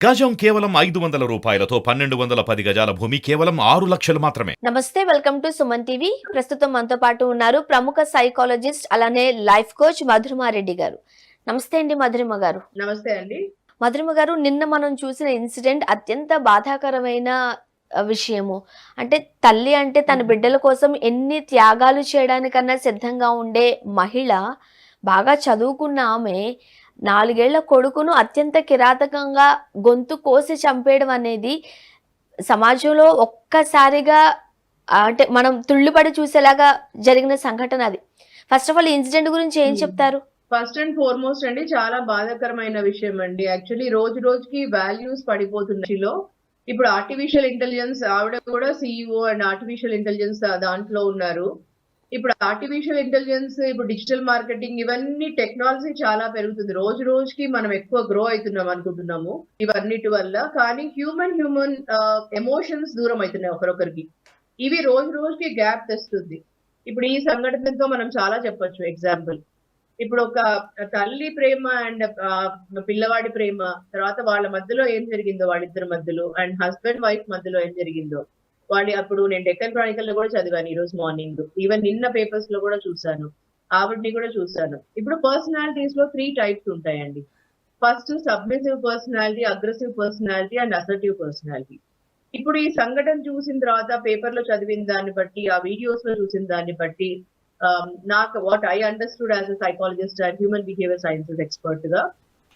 గజం కేవలం 500 రూపాయలతో 1210 గజాల భూమి కేవలం 6 లక్షలు మాత్రమే. నమస్తే, వెల్కమ్ టు సుమన్ టీవీ. ప్రస్తుతం మనతో పాటు ఉన్నారు ప్రముఖ సైకాలజిస్ట్ అలానే లైఫ్ కోచ్ మధురిమారెడ్డి గారు. నమస్తే అండి మధురిమ గారు. నమస్తే అండి. మధురిమ గారు, నిన్న మనం చూసిన ఇన్సిడెంట్ అత్యంత బాధాకరమైన విషయము. అంటే తల్లి అంటే తన బిడ్డల కోసం ఎన్ని త్యాగాలు చేయడానికన్నా సిద్ధంగా ఉండే మహిళ, బాగా చదువుకున్న ఆమె 4 ఏళ్ల కొడుకును అత్యంత కిరాతకంగా గొంతు కోసి చంపేయడం అనేది సమాజంలో ఒక్కసారిగా అంటే మనం తుళ్ళిపడి చూసేలాగా జరిగిన సంఘటన అది. ఫస్ట్ ఆఫ్ ఆల్ ఈ ఇన్సిడెంట్ గురించి ఏం చెప్తారు? ఫస్ట్ అండ్ ఫార్మోస్ట్ అండి, చాలా బాధాకరమైన విషయం అండి. యాక్చువల్లీ రోజు రోజుకి వాల్యూస్ పడిపోతున్నాయి. ఇప్పుడు ఆర్టిఫిషియల్ ఇంటెలిజెన్స్, ఆవిడ కూడా సిఇఓ అండ్ ఆర్టిఫిషియల్ ఇంటెలిజెన్స్ దాంట్లో ఉన్నారు. ఇప్పుడు ఆర్టిఫిషియల్ ఇంటెలిజెన్స్, ఇప్పుడు డిజిటల్ మార్కెటింగ్, ఇవన్నీ టెక్నాలజీ చాలా పెరుగుతుంది. రోజు రోజుకి మనం ఎక్కువ గ్రో అవుతున్నాం అనుకుంటున్నాము ఇవన్నిటి వల్ల. కానీ హ్యూమన్ ఎమోషన్స్ దూరం అవుతున్నాయి ఒకరొకరికి. ఇవి రోజు రోజుకి గ్యాప్ తెస్తుంది. ఇప్పుడు ఈ సంఘటనతో మనం చాలా చెప్పొచ్చు. ఎగ్జాంపుల్, ఇప్పుడు ఒక తల్లి ప్రేమ అండ్ పిల్లవాడి ప్రేమ, తర్వాత వాళ్ళ మధ్యలో ఏం జరిగిందో, వాళ్ళిద్దరి మధ్యలో, అండ్ హస్బెండ్ వైఫ్ మధ్యలో ఏం జరిగిందో, అప్పుడు నేను డెక్కన్ క్రానికల్ లో కూడా చదివాను ఈ రోజు మార్నింగ్. ఈవెన్ నిన్న పేపర్స్ లో కూడా చూసాను, ఆవిడ్ని కూడా చూసాను. ఇప్పుడు పర్సనాలిటీస్ లో 3 టైప్స్ ఉంటాయండి. First submissive personality, aggressive personality and assertive personality. ఇప్పుడు ఈ సంఘటన చూసిన తర్వాత, పేపర్ లో చదివిన దాన్ని బట్టి, ఆ వీడియోస్ లో చూసిన దాన్ని బట్టి, నాకు what I understood as a psychologist and human behaviour sciences expert గా,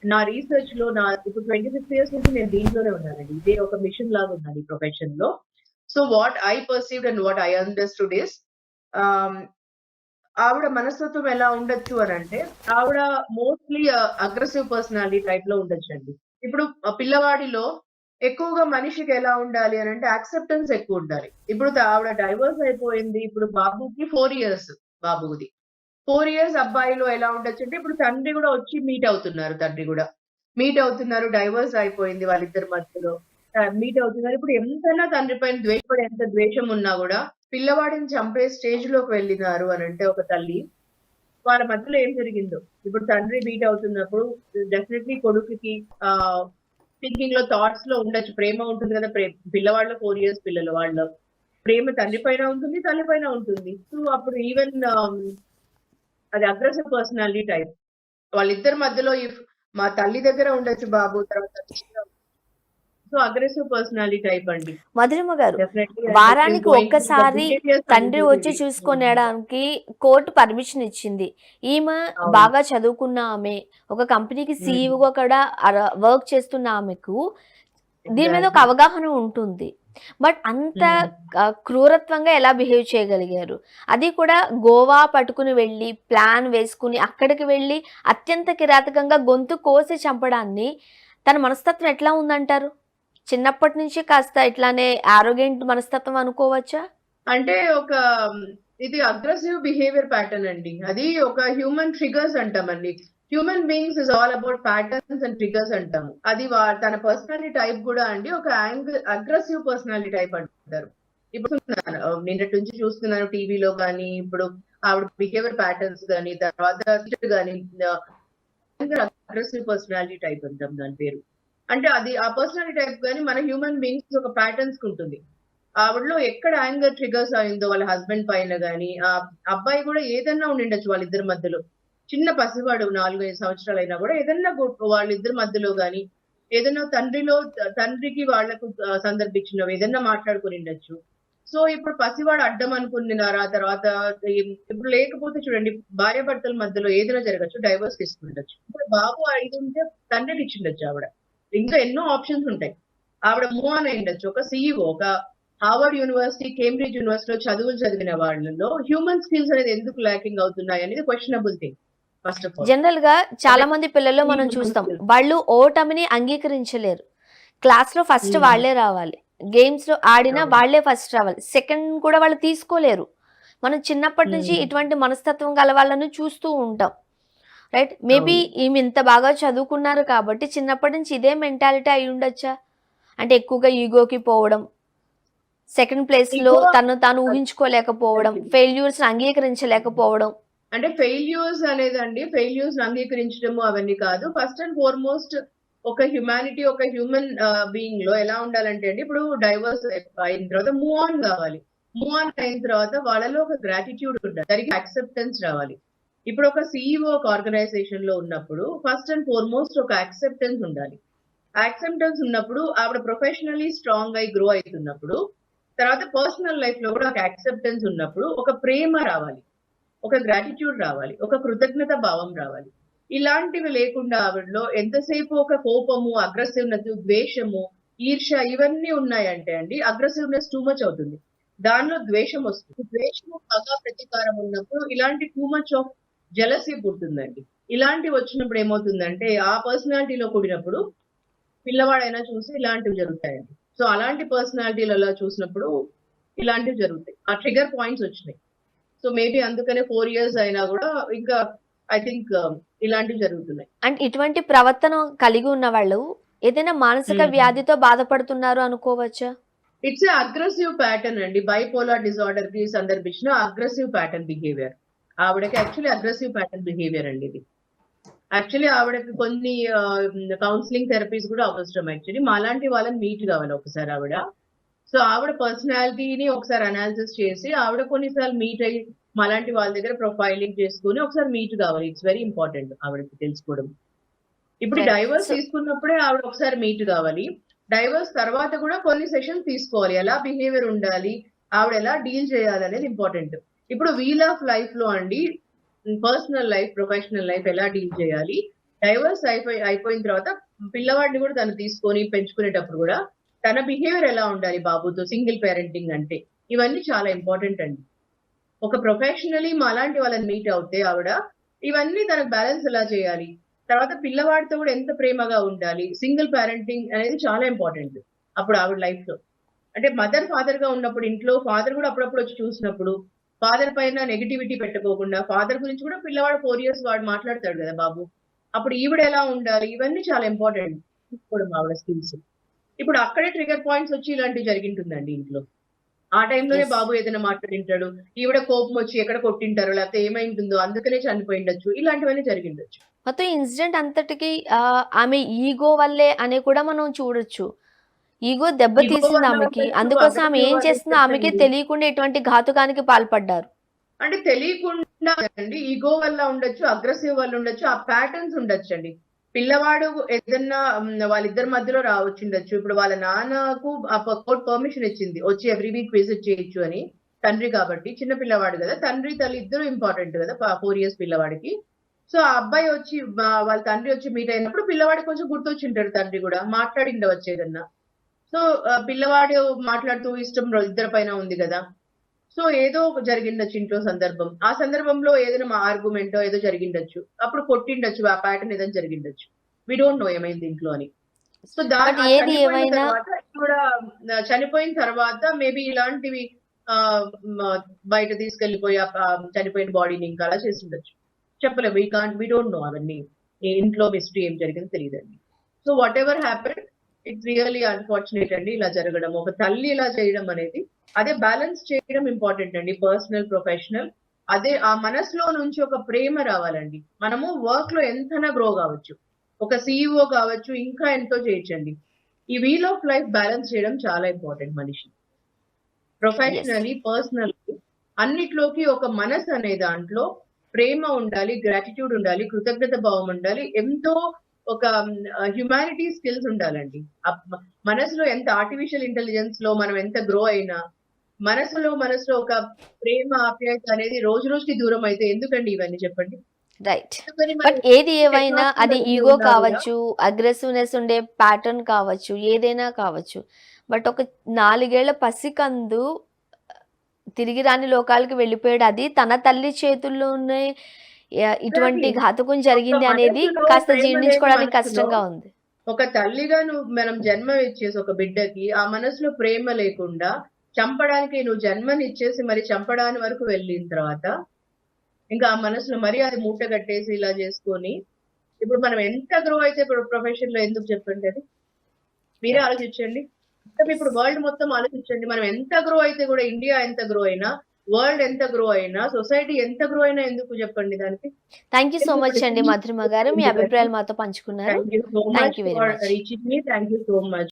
నా రీసెర్చ్ లో, ఇప్పుడు 26 years నుంచి నేను దీంట్లోనే ఉన్నానండి. ఇదే ఒక మిషన్ లాగా ఉన్నాను ఈ ప్రొఫెషన్ లో. So what I perceived and what I understood is, ఆవిడ మనస్తత్వం ఎలా ఉండొచ్చు అని అంటే, ఆవిడ మోస్ట్లీ అగ్రెసివ్ పర్సనాలిటీ టైప్ లో ఉండొచ్చు అండి. ఇప్పుడు పిల్లవాడిలో ఎక్కువగా మనిషికి ఎలా ఉండాలి అని అంటే, యాక్సెప్టెన్స్ ఎక్కువ ఉండాలి. ఇప్పుడు ఆవిడ డైవర్స్ అయిపోయింది. ఇప్పుడు బాబుకి 4 years, బాబుది 4 years. అబ్బాయిలో ఎలా ఉండొచ్చు అంటే, ఇప్పుడు తండ్రి కూడా వచ్చి మీట్ అవుతున్నారు, డైవర్స్ అయిపోయింది వాళ్ళిద్దరి మధ్యలో, మీట్ అవుతున్నారు. ఇప్పుడు ఎంతైనా తండ్రి పైన ద్వేషపడి, ఎంత ద్వేషం ఉన్నా కూడా పిల్లవాడిని చంపే స్టేజ్ లోకి వెళ్ళినారు అని అంటే ఒక తల్లి, వాళ్ళ మధ్యలో ఏం జరిగిందో. ఇప్పుడు తండ్రి మీట్ అవుతున్నప్పుడు డెఫినెట్లీ కొడుకుకి థింకింగ్ లో, థాట్స్ లో ఉండొచ్చు. ప్రేమ ఉంటుంది కదా, పిల్లవాళ్ళ 4 years పిల్లలు, వాళ్ళ ప్రేమ తండ్రి పైన ఉంటుంది, తల్లి పైన ఉంటుంది. సో అప్పుడు ఈవెన్ అది అగ్రెసివ్ పర్సనాలిటీ టైప్. వాళ్ళిద్దరి మధ్యలో మా తల్లి దగ్గర ఉండొచ్చు బాబు, తర్వాత సో అగ్రెసివ్ పర్సనాలిటీ టైప్ అండి. మధురిమ గారు, వారానికి ఒక్కసారి తండ్రి వచ్చి చూసుకునేడానికి కోర్టు పర్మిషన్ ఇచ్చింది. ఈమె బాగా చదువుకున్న ఆమె, ఒక కంపెనీకి సీఈఓగా కూడా వర్క్ చేస్తున్న ఆమెకు దీని మీద ఒక అవగాహన ఉంటుంది. బట్ అంత క్రూరత్వంగా ఎలా బిహేవ్ చేయగలిగారు? అది కూడా గోవా పట్టుకుని వెళ్ళి, ప్లాన్ వేసుకుని అక్కడికి వెళ్ళి అత్యంత కిరాతకంగా గొంతు కోసి చంపడాన్ని తన మనస్తత్వం ఎట్లా ఉందంటారు? చిన్నప్పటి నుంచి కాస్త ఇట్లానే ఆరోగెంట్ మనస్తత్వం అనుకోవచ్చా? అంటే ఇది అగ్రెసివ్ బిహేవియర్ ప్యాటర్న్ అండి. అది ఒక హ్యూమన్ ట్రిగర్స్ అంటామండి. Human beings is all about patterns and triggers అంటాము. అది తన పర్సనాలిటీ టైప్ కూడా అండి, ఒక అగ్రెసివ్ పర్సనాలిటీ టైప్ అంటారు. ఇప్పుడు నిన్నటి నుంచి చూస్తున్నాను టీవీలో కానీ, ఇప్పుడు ఆవిడ బిహేవియర్ ప్యాటర్న్స్ కానీ, తర్వాత కానీ అగ్రెసివ్ పర్సనాలిటీ టైప్ అంటాం దాని పేరు. అంటే అది ఆ పర్సనాలిటీ టైప్ కానీ మన హ్యూమన్ బీయింగ్స్ ఒక ప్యాటర్న్స్ ఉంటుంది. ఆవిడలో ఎక్కడ యాంగర్ ట్రిగర్స్ అయిందో వాళ్ళ హస్బెండ్ పైన గానీ, ఆ అబ్బాయి కూడా ఏదన్నా ఉండిండొచ్చు వాళ్ళిద్దరి మధ్యలో. చిన్న పసివాడు 4-5 సంవత్సరాలు అయినా కూడా ఏదన్నా వాళ్ళిద్దరి మధ్యలో గానీ, ఏదైనా తండ్రికి వాళ్లకు సందర్భించినవి ఏదన్నా మాట్లాడుకుని ఉండొచ్చు. సో ఇప్పుడు పసివాడు అడ్డం అనుకున్నారా, తర్వాత ఇప్పుడు లేకపోతే చూడండి, భార్యాభర్తల మధ్యలో ఏదైనా జరగచ్చు, డైవర్స్ తీసుకుండొచ్చు. ఇప్పుడు బాబు 5 ఉంటే తండ్రికి ఇచ్చిండొచ్చు ఆవిడ. ఇంకా ఎన్నో ఆప్షన్స్ ఉంటాయి. ఆవిడ మూవ్ ఆన్ అయ్యిండొచ్చు. ఒక సీఈఓ, ఒక హార్వర్డ్ యూనివర్సిటీ, కేంబ్రిడ్జ్ యూనివర్సిటీలో చదువులు చదివిన వాళ్ళలో హ్యూమన్ స్కిల్స్ అనేది ఎందుకు ల్యాకింగ్ అవుతున్నాయి అనేది questionable thing. First of all, general గా చాలా మంది పిల్లల్లో మనం చూస్తాం, వాళ్ళు ఓటమిని అంగీకరించలేరు. క్లాస్ లో ఫస్ట్ వాళ్లే రావాలి, గేమ్స్ లో ఆడినా వాళ్లే ఫస్ట్ రావాలి, సెకండ్ కూడా వాళ్ళు తీసుకోలేరు. మనం చిన్నప్పటి నుంచి ఇటువంటి మనస్తత్వం గల వాళ్ళను చూస్తూ ఉంటాం, రైట్? మేబీ ఈమె ఇంత బాగా చదువుకున్నారు కాబట్టి చిన్నప్పటి నుంచి ఇదే మెంటాలిటీ అయి ఉండొచ్చా? అంటే ఎక్కువగా ఈగోకి పోవడం, సెకండ్ ప్లేస్ లో తాను ఊహించుకోలేకపోవడం, ఫెయిల్యూర్స్ అంగీకరించలేకపోవడం. అంటే ఫెయిల్యూర్స్ అనేదండి, ఫెయిల్యూర్స్ అంగీకరించడము అవన్నీ కాదు. ఫస్ట్ అండ్ ఫార్మోస్ట్ ఒక హ్యుమానిటీ, ఒక హ్యూమన్ బీయింగ్ లో ఎలా ఉండాలంటే అండి, ఇప్పుడు డైవర్స్ అయిన తర్వాత మూవ్ ఆన్ కావాలి. మూవ్ ఆన్ అయిన తర్వాత వాళ్ళలో ఒక గ్రాటిట్యూడ్ ఉండాలి, దానికి యాక్సెప్టెన్స్ రావాలి. ఇప్పుడు ఒక CEO ఒక ఆర్గనైజేషన్ లో ఉన్నప్పుడు ఫస్ట్ అండ్ ఫార్మోస్ట్ ఒక యాక్సెప్టెన్స్ ఉండాలి. యాక్సెప్టెన్స్ ఉన్నప్పుడు ఆవిడ ప్రొఫెషనల్లీ స్ట్రాంగ్ అయి గ్రో అవుతున్నప్పుడు, తర్వాత పర్సనల్ లైఫ్ లో కూడా ఒక యాక్సెప్టెన్స్ ఉన్నప్పుడు ఒక ప్రేమ రావాలి, ఒక గ్రాటిట్యూడ్ రావాలి, ఒక కృతజ్ఞత భావం రావాలి. ఇలాంటివి లేకుండా ఆవిడలో ఎంతసేపు ఒక కోపము, అగ్రెసివ్నెస్, ద్వేషము, ఈర్ష ఇవన్నీ ఉన్నాయంటే అండి, అగ్రెసివ్నెస్ టూ మచ్ అవుతుంది, దానిలో ద్వేషం వస్తుంది. ద్వేషము, పగ, ప్రతీకారం ఉన్నప్పుడు ఇలాంటి టూ మచ్ ఆఫ్ జెలసీ పుడుతుందండి. ఇలాంటివి వచ్చినప్పుడు ఏమవుతుందంటే ఆ పర్సనాలిటీలో కూడినప్పుడు పిల్లవాడైనా చూసి ఇలాంటివి జరుగుతాయండి. సో అలాంటి పర్సనాలిటీలలో చూసినప్పుడు ఇలాంటివి జరుగుతాయి. ఆ ట్రిగర్ పాయింట్స్ వచ్చినాయి. సో మేబీ అందుకనే 4 years అయినా కూడా ఇంకా ఐ థింక్ ఇలాంటివి జరుగుతున్నాయి. అంటే ఇటువంటి ప్రవర్తన కలిగి ఉన్న వాళ్ళు ఏదైనా మానసిక వ్యాధితో బాధపడుతున్నారు అనుకోవచ్చా? ఇట్స్ అగ్రెసివ్ ప్యాటర్న్ అండి. బైపోలార్ డిజార్డర్ కి సందర్భించిన అగ్రెసివ్ ప్యాటర్న్ బిహేవియర్. ఆవిడకి యాక్చువల్లీ అగ్రెసివ్ ప్యాటర్న్ బిహేవియర్ అండి ఇది. యాక్చువల్లీ ఆవిడకి కొన్ని కౌన్సిలింగ్ థెరపీస్ కూడా అవసరం. యాక్చువల్లీ మాలాంటి వాళ్ళని మీట్ కావాలి ఒకసారి ఆవిడ. సో ఆవిడ పర్సనాలిటీని ఒకసారి అనాలిసిస్ చేసి ఆవిడ కొన్నిసార్లు మీట్ అయ్యి మాలాంటి వాళ్ళ దగ్గర ప్రొఫైలింగ్ చేసుకుని ఒకసారి మీట్ కావాలి. ఇట్స్ వెరీ ఇంపార్టెంట్ ఆవిడకి తెలుసుకోవడం. ఇప్పుడు Right. డైవర్స్ So- తీసుకున్నప్పుడే ఆవిడ ఒకసారి మీట్ కావాలి. డైవర్స్ తర్వాత కూడా కొన్ని సెషన్స్ తీసుకోవాలి, ఎలా బిహేవియర్ ఉండాలి, ఆవిడ ఎలా డీల్ చేయాలి అనేది ఇంపార్టెంట్. ఇప్పుడు వీల్ ఆఫ్ లైఫ్ లో అండి, పర్సనల్ లైఫ్, ప్రొఫెషనల్ లైఫ్ ఎలా డీల్ చేయాలి, డైవర్స్ అయిపోయిన తర్వాత పిల్లవాడిని కూడా తను తీసుకొని పెంచుకునేటప్పుడు కూడా తన బిహేవియర్ ఎలా ఉండాలి బాబుతో, సింగిల్ పేరెంటింగ్ అంటే ఇవన్నీ చాలా ఇంపార్టెంట్ అండి. ఒక ప్రొఫెషనలీ మాలాంటి వాళ్ళని మీట్ అవుతే ఆవిడ ఇవన్నీ తనకు బ్యాలెన్స్ ఎలా చేయాలి, తర్వాత పిల్లవాడితో కూడా ఎంత ప్రేమగా ఉండాలి, సింగిల్ పేరెంటింగ్ అనేది చాలా ఇంపార్టెంట్ అప్పుడు ఆవిడ లైఫ్ లో. అంటే మదర్ ఫాదర్ గా ఉన్నప్పుడు ఇంట్లో ఫాదర్ కూడా అప్పుడప్పుడు వచ్చి చూసినప్పుడు ఫాదర్ పైన నెగిటివిటీ పెట్టుకోకుండా, ఫాదర్ గురించి కూడా పిల్లవాడు 4 years వాడు మాట్లాడతాడు కదా బాబు, అప్పుడు ఈవిడ ఎలా ఉండాలి, ఇవన్నీ చాలా ఇంపార్టెంట్ తీసుకోవడం ఆవిడ స్కిల్స్. ఇప్పుడు అక్కడే ట్రిగర్ పాయింట్స్ వచ్చి ఇలాంటివి జరిగింటుందండి ఇంట్లో. ఆ టైంలోనే Yes. బాబు ఏదైనా మాట్లాడింటాడు, ఈవిడ కోపం వచ్చి ఎక్కడ కొట్టింటారో లేకపోతే ఏమైంటుందో అందుకనే చనిపోయిండొచ్చు, ఇలాంటివన్నీ జరిగిండొచ్చు. మొత్తం ఇన్సిడెంట్ అంతటికి ఆమె ఈగో వల్లే అని కూడా మనం చూడొచ్చు. ఈగో దెబ్బతీసింది ఆమెకి. అందుకోసం ఆమె ఏం చేస్తుందో ఆమెకే తెలియకుండా ఇటువంటి ఘాతుకానికి పాల్పడ్డారు. అంటే తెలియకుండా అండి, ఈగో వల్ల ఉండొచ్చు, అగ్రెసివ్ వల్ల ఉండొచ్చు, ఆ ప్యాటర్న్స్ ఉండొచ్చు అండి. పిల్లవాడు ఏదన్నా వాళ్ళిద్దరి మధ్యలో రావచ్చుండొచ్చు. ఇప్పుడు వాళ్ళ నాన్నకు ఆ కోర్ట్ పర్మిషన్ ఇచ్చింది, వచ్చి ఎవ్రీ వీక్ విజిట్ చేయొచ్చు అని. తండ్రి కాబట్టి చిన్న పిల్లవాడు కదా, తండ్రి తల్లి ఇద్దరు ఇంపార్టెంట్ కదా 4 years పిల్లవాడికి. సో ఆ అబ్బాయి వచ్చి వాళ్ళ తండ్రి వచ్చి మీట్ అయినప్పుడు పిల్లవాడికి కొంచెం గుర్తొచ్చింటాడు, తండ్రి కూడా మాట్లాడిండవచ్చు ఏదన్నా. సో పిల్లవాడు మాట్లాడుతూ ఇష్టం ఇద్దరి పైన ఉంది కదా, సో ఏదో జరిగిండొచ్చు ఇంట్లో సందర్భం. ఆ సందర్భంలో ఏదైనా మా ఆర్గ్యుమెంటో ఏదో జరిగిండొచ్చు, అప్పుడు కొట్టిండొచ్చు, ఆ ప్యాటర్న్ ఏదైనా జరిగిండొచ్చు. వి డోంట్ నో ఏమైంది ఇంట్లో అని. సో But ఏది ఏమైనా చనిపోయిన తర్వాత మేబీ ఇలాంటివి బయట తీసుకెళ్లిపోయి చనిపోయిన బాడీని ఇంకా అలా చేసి ఉండొచ్చు, చెప్పలేము. వి డోంట్ నో అవన్నీ. ఇంట్లో మిస్టరీ ఏం జరిగిందో తెలియదండి. So what ever happen, it's really unfortunate అండి ఇలా జరగడం. ఒక తల్లి ఇలా చేయడం అనేది, అదే బ్యాలెన్స్ చేయడం ఇంపార్టెంట్ అండి, పర్సనల్ ప్రొఫెషనల్. అదే ఆ మనసులో నుంచి ఒక ప్రేమ రావాలండి. మనము వర్క్ లో ఎంతైనా గ్రో కావచ్చు, ఒక CEO కావచ్చు, ఇంకా ఎంతో చేయొచ్చండి. ఈ వీల్ ఆఫ్ లైఫ్ బ్యాలెన్స్ చేయడం చాలా ఇంపార్టెంట్ మనిషి. ప్రొఫెషనలీ, పర్సనల్లీ అన్నిట్లోకి ఒక మనసు అనే దాంట్లో ప్రేమ ఉండాలి, గ్రాటిట్యూడ్ ఉండాలి, కృతజ్ఞత భావం ఉండాలి, ఎంతో ఒక హ్యుమానిటీ స్కిల్స్ ఉండాలండి. మనసులో ఎంత ఆర్టిఫిషియల్ ఇంటెలిజెన్స్ లో మనం ఎంత గ్రో అయినా మనసులో ఒక ప్రేమ, ఆప్యాయత అనేది రోజు రోజుకి దూరం అయితే ఎందుకండి ఇవన్నీ చెప్పండి. రైట్. అందుకని బట్ మనం ఏది ఏమైనా అది technology ఈగో ఉన్నా కూడా కావచ్చు, అగ్రెసివ్నెస్ ఉండే ప్యాటర్న్ కావచ్చు, ఏదైనా కావచ్చు. బట్ ఒక 4 ఏళ్ల పసికందు తిరిగి రాని లోకాలకి వెళ్ళిపోయాడు. అది తన తల్లి చేతుల్లోనే ఇటువంటి ఘాతుకం జరిగింది అనేది మనసులో కాస్త ప్రేమ లేని జీర్ణించుకోవడానికి మనసులో కష్టంగా ఉంది. ఒక తల్లిగా మనం జన్మ ఇచ్చేసి ఒక బిడ్డకి ఆ మనసులో ప్రేమ లేకుండా చంపడానికి నువ్వు జన్మనిచ్చేసి మరి చంపడానికి వరకు వెళ్ళిన తర్వాత ఇంకా ఆ మనసులో మరి అది మూట కట్టేసి ఇలా చేసుకొని ఇప్పుడు మనం ఎంత గ్రో అయితే ఇప్పుడు ప్రొఫెషన్ లో ఎందుకు చెప్పండి అది మీరే ఆలోచించండి. మొత్తం ఇప్పుడు వరల్డ్ మొత్తం ఆలోచించండి, మనం ఎంత గ్రో అయితే కూడా, ఇండియా ఎంత గ్రో అయినా వరల్డ్ ఎంత గ్రో అయినా, సొసైటీ ఎంత గ్రో అయినా ఎందుకు చెప్పండి దానికి? థ్యాంక్ యూ సో మచ్ అండి మధురిమ గారు. మీ అభిప్రాయాలు మాతో పంచుకున్నారు. Thank you so thank much you very for much. Reaching me. Thank you so much.